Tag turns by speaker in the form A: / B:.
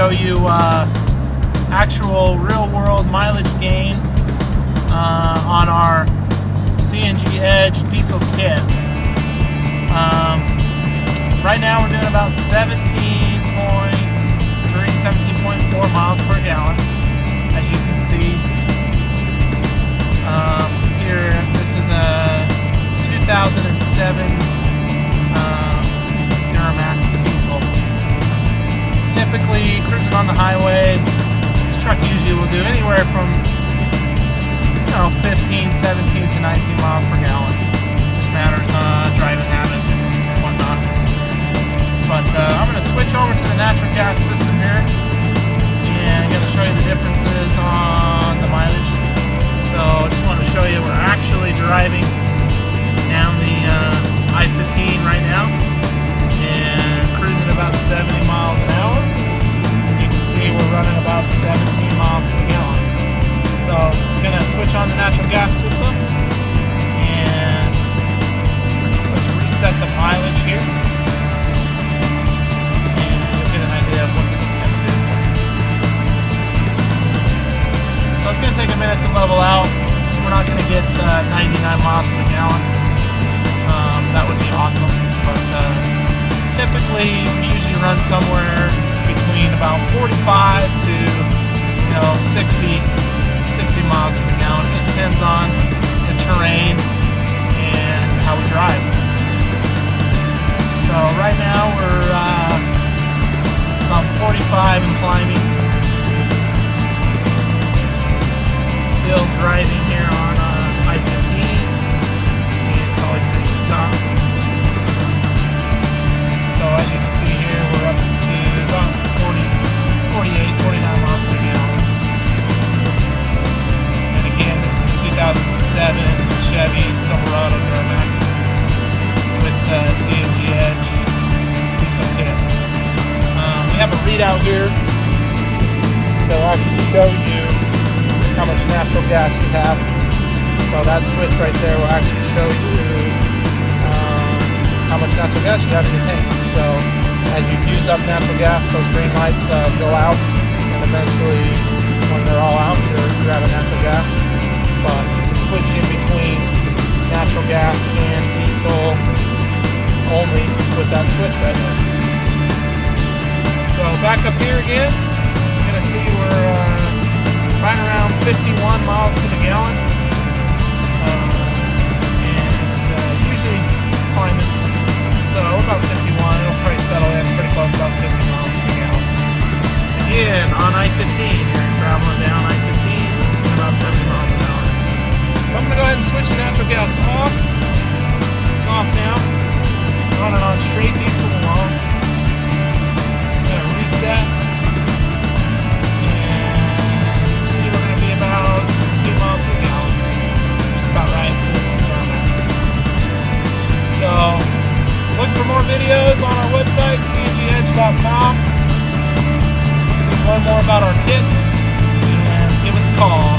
A: show you actual real-world mileage gain on our CNG Edge diesel kit. Right now we're doing about 17.4 miles per gallon, as you can see. Here, this is a 2007 Duramax diesel. Typically, cruising on the highway, this truck usually will do anywhere from 15, 17 to 19 miles per gallon. Just matters driving habits and whatnot. But I'm going to switch over to the natural gas system here, and I'm going to show you the differences on the mileage. So I just wanted to show you we're actually driving down the I-15 right now and cruising about 70 miles an hour. You can see we're running about 17 miles to the gallon. So I'm going to switch on the natural gas system and let's reset the mileage here. And you'll get an idea of what this is going to do. So it's going to take a minute to level out. We're not going to get 99 miles to the gallon. That would be awesome. But typically we usually run somewhere between about 45 to 60 miles to the gallon. It just depends on the terrain and how we drive. So right now we're about 45 and climbing. Still driving here on I-15. It's always sitting at the top. So as you can see here, we're up to about 48, 49 miles per gallon. And again, this is a 2007 Chevy Silverado Duramax with CNG Edge diesel kit. We have a readout here that will actually show you how much natural gas you have. So that switch right there will actually show you how much natural gas you have in your tanks. So as you use up natural gas, those green lights go out, and eventually when they're all out, you're out of natural gas. But you can switch in between natural gas and diesel only with that switch right there. So back up here again, you're going to see we're right around 51 miles to the gallon, and usually climbing. So we're about 51. It'll probably settle in pretty close, about 50 miles to the gallon. Again, on I-15, you're traveling down I-15 at about 70 miles an hour. So I'm going to go ahead and switch the natural gas off. It's off now. Running on straight diesel alone. I'm going to reset. About 16 miles per gallon, which is about right for this Duramax. So, look for more videos on our website, cngedge.com, so you can learn more about our kits, and give us a call